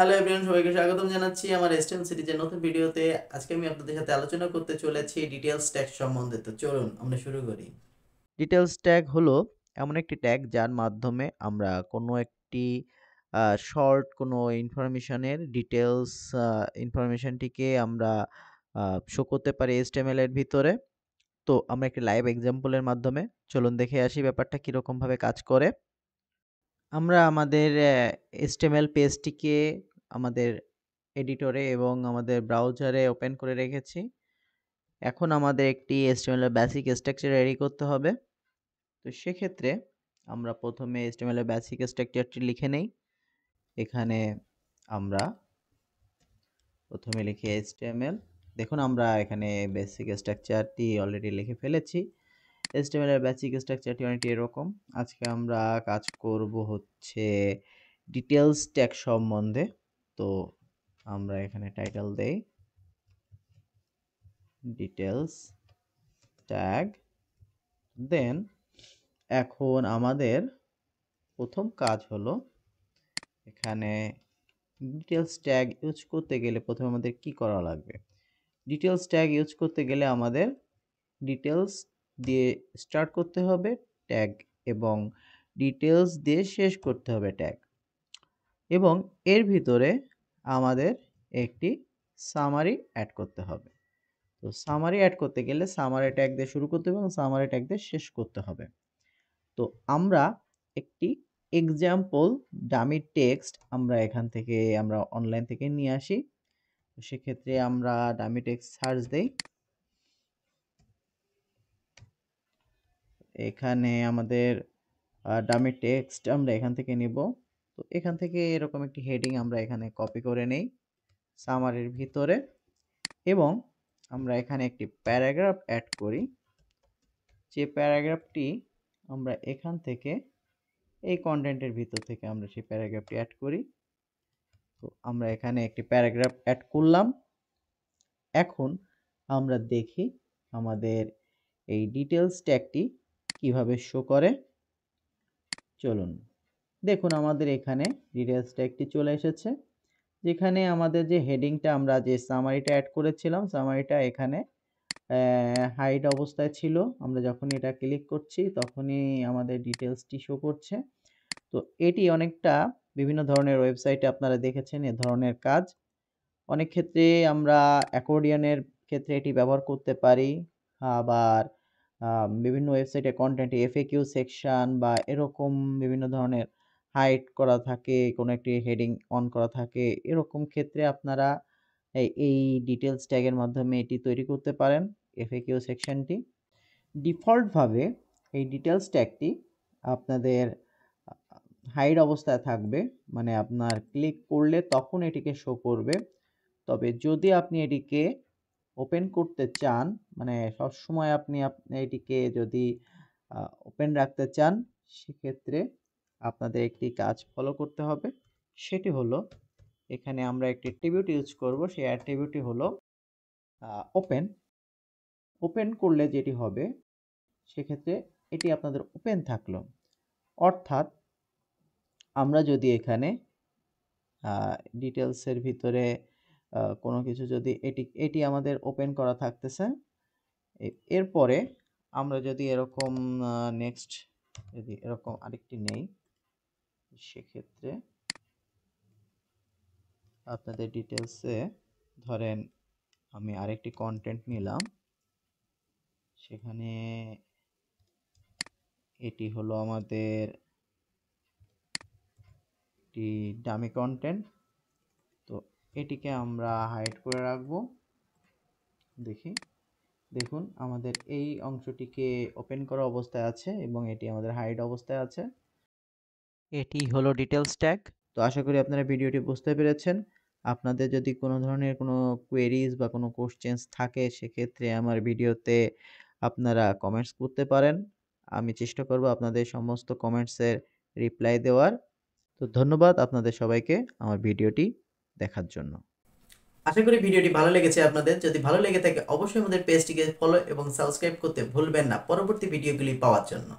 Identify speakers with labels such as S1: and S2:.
S1: Hello everyone, সবাইকে স্বাগতম জানাচ্ছি আমার এসটিএম সিরিজের নতুন ভিডিওতে। আজকে আমি আপনাদের সাথে আলোচনা করতে চলেছি ডিটেইলস ট্যাগ সম্বন্ধে। তো চলুন আমরা শুরু করি।
S2: ডিটেলস ট্যাগ হলো এমন একটি ট্যাগ যার মাধ্যমে আমরা কোনো একটি শর্ট কোনো ইনফরমেশনের ডিটেলস ইনফরমেশনটিকে আমরা শো করতে পারি HTML এর ভিতরে। তো আমরা একটি লাইভ এক্সাম্পলের মাধ্যমে চলুন দেখে আসি ব্যাপারটা কিরকমভাবে কাজ করে। আমরা আমাদের HTML পেজটিকে আমাদের এডিটরে এবং আমাদের ব্রাউজারে ওপেন করে রেখেছি। এখন আমাদের একটি HTML এর বেসিক স্ট্রাকচার রেডি করতে হবে। তো সেক্ষেত্রে আমরা প্রথমে HTML এর বেসিক স্ট্রাকচারটি লিখে নেই। এখানে আমরা প্রথমে লিখি HTML। দেখুন আমরা এখানে বেসিক স্ট্রাকচারটি অলরেডি লিখে ফেলেছি। HTML এর বেসিক স্ট্রাকচারটি অনেকটি এরকম। আজকে আমরা কাজ করব হচ্ছে ডিটেইলস ট্যাগ সম্বন্ধে। তো আমরা এখানে টাইটেল দেই ডিটেইলস ট্যাগ। দেন এখন আমাদের প্রথম কাজ হলো এখানে ডিটেইলস ট্যাগ ইউজ করতে গেলে প্রথমে আমাদের কি করা লাগবে? ডিটেইলস ট্যাগ ইউজ করতে গেলে আমাদের ডিটেইলস দিয়ে স্টার্ট করতে হবে ট্যাগ এবং ডিটেইলস দিয়ে শেষ করতে হবে ট্যাগ এবং এর ভিতরে আমাদের একটি সামারি অ্যাড করতে হবে। তো সামারি অ্যাড করতে গেলে সামারি ট্যাগ দিয়ে শুরু করতে হবে এবং সামারি ট্যাগ দিয়ে শেষ করতে হবে। তো আমরা একটি এক্সাম্পল ডামি টেক্সট আমরা এখান থেকে আমরা অনলাইন থেকে নিয়ে আসি। তো সেক্ষেত্রে আমরা ডামি টেক্সট সার্চ দেই। এখানে আমাদের ডামি টেক্সট আমরা এখান থেকে নিব। তো এখান থেকে এরকম একটি হেডিং আমরা এখানে কপি করে নেই সামারির ভিতরে এবং আমরা এখানে একটি প্যারাগ্রাফ অ্যাড করি। যে প্যারাগ্রাফটি আমরা এখান থেকে এই কন্টেন্টের ভিতর থেকে আমরা সেই প্যারাগ্রাফটি অ্যাড করি। তো আমরা এখানে একটি প্যারাগ্রাফ অ্যাড করলাম। এখন আমরা দেখি আমাদের এই ডিটেইলস ট্যাগটি কিভাবে শো করে। চলুন দেখুন আমাদের এখানে ডিটেইলস ট্যাগটি চলে এসেছে, যেখানে আমাদের যে হেডিংটা আমরা যে সামারিটা অ্যাড করেছিলাম সামারিটা এখানে হাইড অবস্থায় ছিল। আমরা যখনই এটা ক্লিক করছি তখনই আমাদের ডিটেইলসটি শো করছে। তো এটি অনেকটা বিভিন্ন ধরনের ওয়েবসাইটে আপনারা দেখেছেন এ ধরনের কাজ। অনেক ক্ষেত্রে আমরা অ্যাকর্ডিয়নের ক্ষেত্রে এটি ব্যবহার করতে পারি। আবার বিভিন্ন ওয়েবসাইটে কনটেন্ট FAQ সেকশন বা এরকম বিভিন্ন ধরনের হাইড করা থাকে, কোনো একটি হেডিং অন করা থাকে। এরকম ক্ষেত্রে আপনারা এই ডিটেইলস ট্যাগের মাধ্যমে এটি তৈরি করতে পারেন FAQ সেকশনটি। ডিফল্টভাবে এই ডিটেইলস ট্যাগটি আপনাদের হাইড অবস্থায় থাকবে, মানে আপনার ক্লিক করলে তখন এটিকে শো করবে। তবে যদি আপনি এটিকে ওপেন করতে চান, মানে সবসময় আপনি এটিকে যদি ওপেন রাখতে চান, সেক্ষেত্রে আপনাদের একটি কাজ ফলো করতে হবে। সেটি হলো এখানে আমরা একটি অ্যাট্রিবিউট ইউজ করব। সেই অ্যাট্রিবিউটটি হলো ওপেন। ওপেন করলে যেটি হবে সেক্ষেত্রে এটি আপনাদের ওপেন থাকলো। অর্থাৎ আমরা যদি এখানে ডিটেইলসের ভিতরে কোনো কিছু যদি এটি আমাদের ওপেন করা থাকতেছে। এরপরে আমরা যদি এরকম নেক্সট যদি এরকম আরেকটি নেই, সেক্ষেত্রে আপনাদের ডিটেইলসে ধরেন আমি আরেকটি কন্টেন্ট নিলাম, সেখানে এটি হলো আমাদের একটি ডামি কন্টেন্ট। তো এটিকে আমরা হাইড করে রাখবো। দেখুন আমাদের এই অংশটিকে ওপেন করা অবস্থায় আছে এবং এটি আমাদের হাইড অবস্থায় আছে। এটি হলো ডিটেইলস ট্যাগ। তো আশা করি আপনারা ভিডিওটি বুঝতে পেরেছেন। আপনাদের যদি কোনো ধরনের কোনো কোয়েরিজ বা কোনো কোশ্চেনস থাকে সেক্ষেত্রে আমার ভিডিওতে আপনারা কমেন্টস করতে পারেন। আমি চেষ্টা করব আপনাদের সমস্ত কমেন্টসের রিপ্লাই দেওয়ার। তো ধন্যবাদ আপনাদের সবাইকে আমার ভিডিওটি দেখার জন্য।
S1: আশা করি ভিডিওটি ভালো লেগেছে আপনাদের। যদি ভালো লেগে থাকে অবশ্যই আমাদের পেজটিকে ফলো এবং সাবস্ক্রাইব করতে ভুলবেন না পরবর্তী ভিডিওগুলি পাওয়ার জন্য।